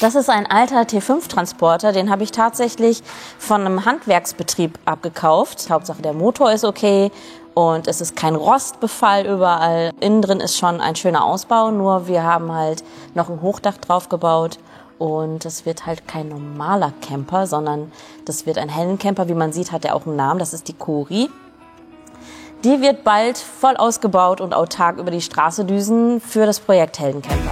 Das ist ein alter T5-Transporter, den habe ich tatsächlich von einem Handwerksbetrieb abgekauft. Hauptsache der Motor ist okay und es ist kein Rostbefall überall. Innen drin ist schon ein schöner Ausbau, nur wir haben halt noch ein Hochdach drauf gebaut und es wird halt kein normaler Camper, sondern das wird ein Heldencamper. Wie man sieht, hat er auch einen Namen, das ist die Kori. Die wird bald voll ausgebaut und autark über die Straße düsen für das Projekt Heldencamper.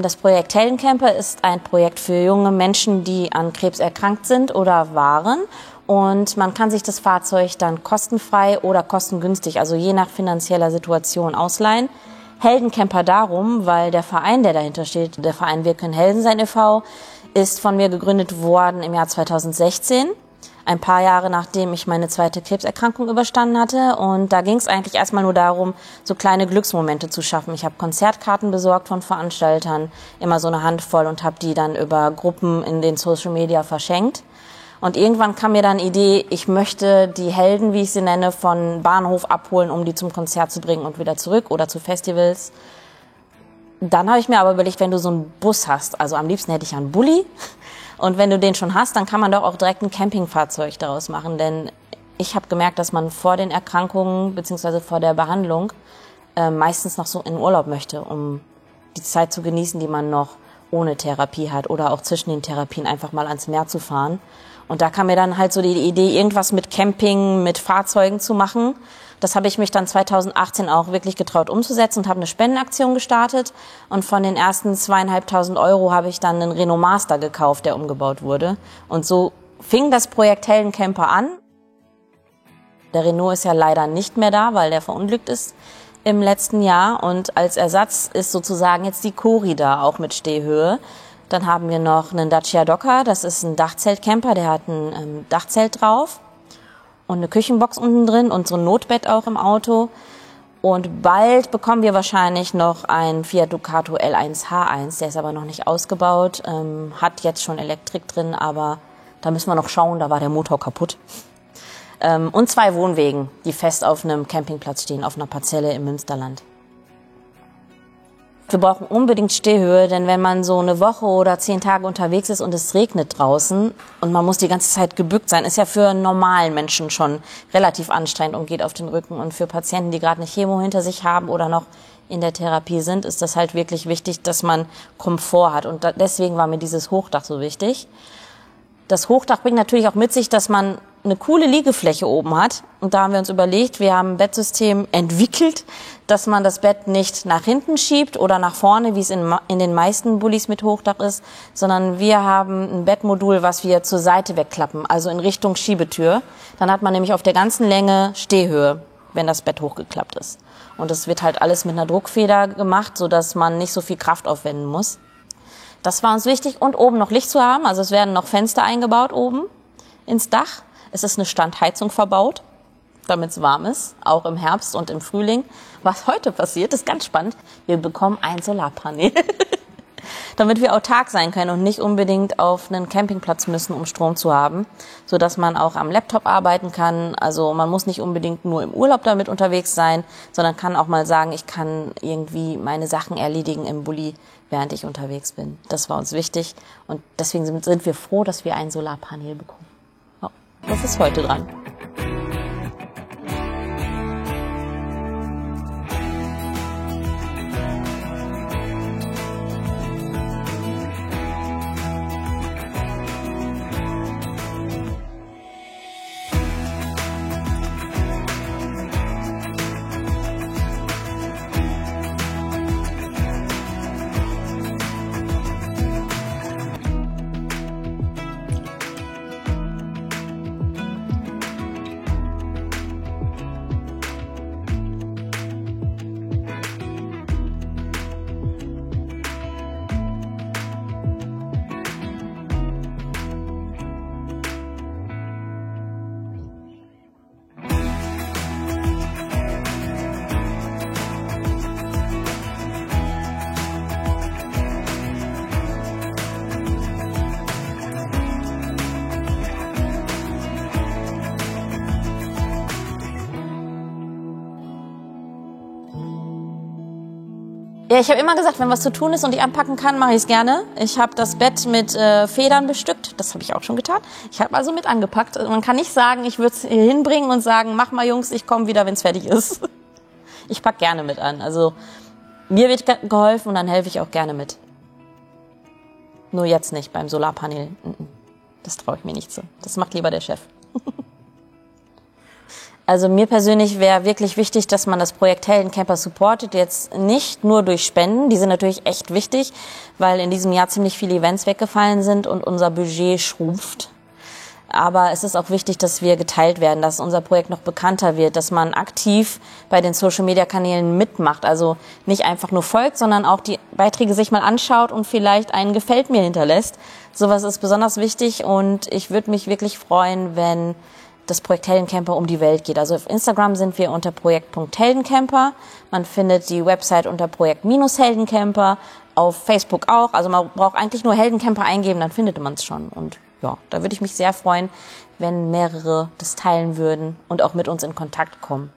Das Projekt Heldencamper ist ein Projekt für junge Menschen, die an Krebs erkrankt sind oder waren. Und man kann sich das Fahrzeug dann kostenfrei oder kostengünstig, also je nach finanzieller Situation, ausleihen. Heldencamper darum, weil der Verein, der dahinter steht, der Verein Wir können Helden sein e.V., ist von mir gegründet worden im Jahr 2016. Ein paar Jahre nachdem ich meine zweite Krebserkrankung überstanden hatte. Und da ging es eigentlich erstmal nur darum, so kleine Glücksmomente zu schaffen. Ich habe Konzertkarten besorgt von Veranstaltern, immer so eine Handvoll, und habe die dann über Gruppen in den Social Media verschenkt. Und irgendwann kam mir dann die Idee, ich möchte die Helden, wie ich sie nenne, von Bahnhof abholen, um die zum Konzert zu bringen und wieder zurück oder zu Festivals. Dann habe ich mir aber überlegt, wenn du so einen Bus hast, also am liebsten hätte ich ja einen Bulli. Und wenn du den schon hast, dann kann man doch auch direkt ein Campingfahrzeug daraus machen. Denn ich habe gemerkt, dass man vor den Erkrankungen bzw. vor der Behandlung meistens noch so in Urlaub möchte, um die Zeit zu genießen, die man noch ohne Therapie hat, oder auch zwischen den Therapien einfach mal ans Meer zu fahren. Und da kam mir dann halt so die Idee, irgendwas mit Camping, mit Fahrzeugen zu machen. Das habe ich mich dann 2018 auch wirklich getraut umzusetzen und habe eine Spendenaktion gestartet. Und von den ersten 2.500 € habe ich dann einen Renault Master gekauft, der umgebaut wurde. Und so fing das Projekt Heldencamper an. Der Renault ist ja leider nicht mehr da, weil der verunglückt ist im letzten Jahr. Und als Ersatz ist sozusagen jetzt die Kori da, auch mit Stehhöhe. Dann haben wir noch einen Dacia Docker, das ist ein Dachzeltcamper, der hat ein Dachzelt drauf. Und eine Küchenbox unten drin und so ein Notbett auch im Auto. Und bald bekommen wir wahrscheinlich noch ein Fiat Ducato L1 H1. Der ist aber noch nicht ausgebaut, hat jetzt schon Elektrik drin, aber da müssen wir noch schauen, da war der Motor kaputt. Und 2 Wohnwegen, die fest auf einem Campingplatz stehen, auf einer Parzelle im Münsterland. Wir brauchen unbedingt Stehhöhe, denn wenn man so eine Woche oder 10 Tage unterwegs ist und es regnet draußen und man muss die ganze Zeit gebückt sein, ist ja für einen normalen Menschen schon relativ anstrengend und geht auf den Rücken. Und für Patienten, die gerade eine Chemo hinter sich haben oder noch in der Therapie sind, ist das halt wirklich wichtig, dass man Komfort hat. Und deswegen war mir dieses Hochdach so wichtig. Das Hochdach bringt natürlich auch mit sich, dass man eine coole Liegefläche oben hat. Und da haben wir uns überlegt, wir haben ein Bettsystem entwickelt, dass man das Bett nicht nach hinten schiebt oder nach vorne, wie es in den meisten Bullis mit Hochdach ist, sondern wir haben ein Bettmodul, was wir zur Seite wegklappen, also in Richtung Schiebetür. Dann hat man nämlich auf der ganzen Länge Stehhöhe, wenn das Bett hochgeklappt ist. Und das wird halt alles mit einer Druckfeder gemacht, sodass man nicht so viel Kraft aufwenden muss. Das war uns wichtig. Und oben noch Licht zu haben, also es werden noch Fenster eingebaut oben ins Dach. Es ist eine Standheizung verbaut, damit es warm ist, auch im Herbst und im Frühling. Was heute passiert, ist ganz spannend. Wir bekommen ein Solarpanel, damit wir autark sein können und nicht unbedingt auf einen Campingplatz müssen, um Strom zu haben, sodass man auch am Laptop arbeiten kann. Also man muss nicht unbedingt nur im Urlaub damit unterwegs sein, sondern kann auch mal sagen, ich kann irgendwie meine Sachen erledigen im Bulli, während ich unterwegs bin. Das war uns wichtig und deswegen sind wir froh, dass wir ein Solarpanel bekommen. Das ist heute dran. Ja, ich habe immer gesagt, wenn was zu tun ist und ich anpacken kann, mache ich es gerne. Ich habe das Bett mit Federn bestückt. Das habe ich auch schon getan. Ich habe also mit angepackt. Man kann nicht sagen, ich würde es hier hinbringen und sagen, mach mal Jungs, ich komme wieder, wenn es fertig ist. Ich pack gerne mit an. Also mir wird geholfen und dann helfe ich auch gerne mit. Nur jetzt nicht beim Solarpanel. Das traue ich mir nicht zu. Das macht lieber der Chef. Also mir persönlich wäre wirklich wichtig, dass man das Projekt Heldencamper supportet, jetzt nicht nur durch Spenden, die sind natürlich echt wichtig, weil in diesem Jahr ziemlich viele Events weggefallen sind und unser Budget schrumpft. Aber es ist auch wichtig, dass wir geteilt werden, dass unser Projekt noch bekannter wird, dass man aktiv bei den Social-Media-Kanälen mitmacht, also nicht einfach nur folgt, sondern auch die Beiträge sich mal anschaut und vielleicht einen Gefällt mir hinterlässt. Sowas ist besonders wichtig und ich würde mich wirklich freuen, wenn das Projekt Heldencamper um die Welt geht. Also auf Instagram sind wir unter projekt.heldencamper. Man findet die Website unter projekt-heldencamper. Auf Facebook auch. Also man braucht eigentlich nur Heldencamper eingeben, dann findet man es schon. Und ja, da würde ich mich sehr freuen, wenn mehrere das teilen würden und auch mit uns in Kontakt kommen.